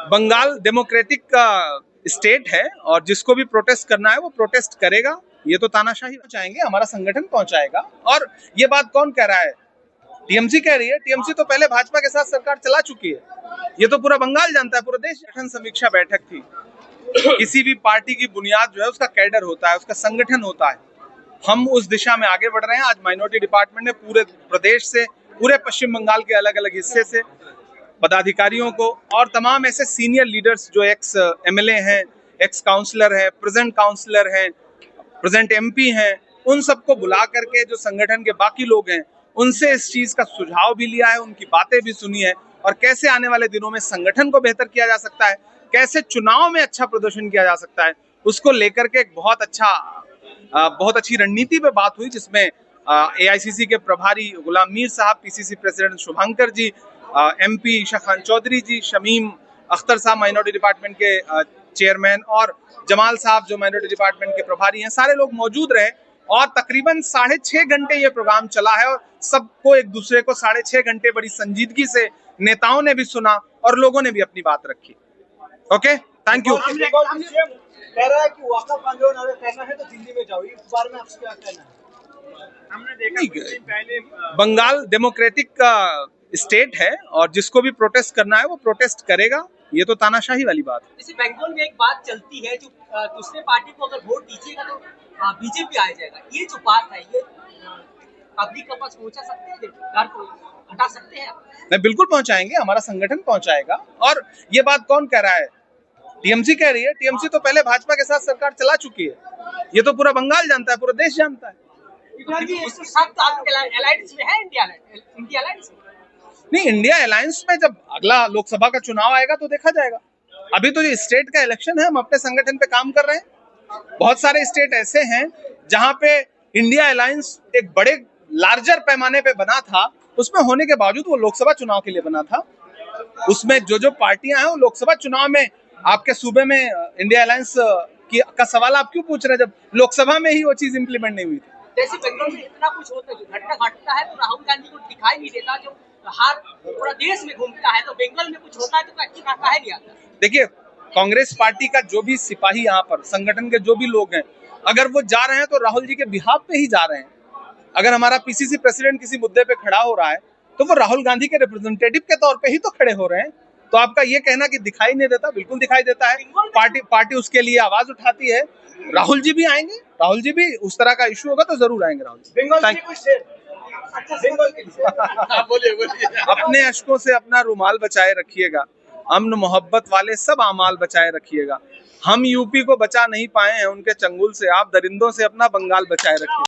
Bengal democratic का state है और जिसको भी प्रोटेस्ट करना है वो प्रोटेस्ट करेगा। ये तो तानाशाही पहुंचाएंगे, हमारा संगठन पहुंचाएगा। और ये बात कौन कह रहा है? टीएमसी कह रही है। टीएमसी तो पहले भाजपा के साथ सरकार चला चुकी है। ये तो पूरा बंगाल जानता है, पूरा देश। गठन समीक्षा बैठक थी। किसी भी पार्टी की बुनियाद जो है उसका कैडर होता है, उसका संगठन होता है। हम उस दिशा में आगे बढ़ रहे हैं। आज माइनॉरिटी डिपार्टमेंट ने पूरे प्रदेश से, पूरे पश्चिम बंगाल के अलग अलग हिस्से से पदाधिकारियों को और तमाम ऐसे सीनियर लीडर्स जो एक्स एमएलए हैं, एक्स काउंसलर है, प्रेजेंट काउंसलर हैं, प्रेजेंट एमपी हैं, उन सबको बुला करके जो संगठन के बाकी लोग हैं उनसे इस चीज का सुझाव भी लिया है, उनकी बातें भी सुनी है और कैसे आने वाले दिनों में संगठन को बेहतर किया जा सकता है, कैसे चुनाव में अच्छा प्रदर्शन किया जा सकता है, उसको लेकर के एक बहुत अच्छी रणनीति पे बात हुई, जिसमें एआईसीसी के प्रभारी गुलाम मीर साहब, पीसीसी प्रेसिडेंट शुभंकर जी, एमपी ईशा खान चौधरी जी, शमीम अख्तर साहब माइनॉरिटी डिपार्टमेंट के चेयरमैन और जमाल साहब जो माइनॉरिटी डिपार्टमेंट के प्रभारी हैं, सारे लोग मौजूद रहे और तकरीबन 6.5 घंटे ये प्रोग्राम चला है और सबको एक दूसरे को 6.5 घंटे बड़ी संजीदगी से नेताओं ने भी सुना और लोगों ने भी अपनी बात रखी। Okay, thank you. कह रहा है कि वक़्फ़ आंदोलन अगर करना है तो दिल्ली में जाओ, इस बारे में आपसे क्या कहना है? हमने देखा बंगाल डेमोक्रेटिक का स्टेट है और जिसको भी प्रोटेस्ट करना है वो प्रोटेस्ट करेगा। ये तो तानाशाही वाली बात है। जैसे बंगाल में एक बात चलती है, जो दूसरे पार्टी को अगर वोट दीजिएगा तो बीजेपी आ जाएगा। ये जो बात है ये पब्लिक के पास पहुंचा सकते हैं, डर को हटा सकते हैं? नहीं, बिल्कुल पहुंचाएंगे, हमारा संगठन पहुंचाएगा। और ये बात कौन कह रहा है? टीएमसी कह रही है। टीएमसी तो पहले भाजपा के साथ सरकार चला चुकी है। ये तो पूरा बंगाल जानता है, पूरा देश जानता है। नहीं, इंडिया अलायंस में जब अगला लोकसभा का चुनाव आएगा तो देखा जाएगा। अभी तो ये स्टेट का इलेक्शन है, हम अपने संगठन पे काम कर रहे हैं। बहुत सारे स्टेट ऐसे हैं जहां पे इंडिया अलायंस एक बड़े लार्जर पैमाने पे बना था, उसमें होने के बावजूद वो लोकसभा चुनाव के लिए बना था। उसमें जो पार्टियां हैं वो लोकसभा चुनाव में, आपके सूबे में इंडिया अलायंस का सवाल आप क्यों पूछ रहे हैं जब लोकसभा में ही वो चीज इंप्लीमेंट नहीं हुई थी? जैसे बंगाल में इतना कुछ होता है, घटना घटता है तो राहुल गांधी को दिखाई नहीं देता, जो हर पूरा देश में घूमता है, तो बंगाल में कुछ होता है तो काहे नहीं आता? देखिए, कांग्रेस पार्टी का जो भी सिपाही यहाँ पर, संगठन के जो भी लोग हैं, अगर वो जा रहे हैं तो राहुल जी के बिहाफ पे ही जा रहे हैं। अगर हमारा पीसीसी प्रेसिडेंट किसी मुद्दे पे खड़ा हो रहा है तो वो राहुल गांधी के रिप्रेजेंटेटिव के तौर पे ही तो खड़े हो रहे हैं। तो आपका ये कहना कि दिखाई नहीं देता, बिल्कुल दिखाई देता है। पार्टी उसके लिए आवाज उठाती है। राहुल जी भी आएंगे, राहुल जी भी उस तरह का इशू होगा तो जरूर आएंगे राहुल जी। अपने अशकों से अपना रुमाल बचाए रखिएगा, अमन मोहब्बत वाले सब आमाल बचाए रखिएगा। हम यूपी को बचा नहीं पाए हैं उनके चंगुल से, आप दरिंदों से अपना बंगाल बचाए रखिए।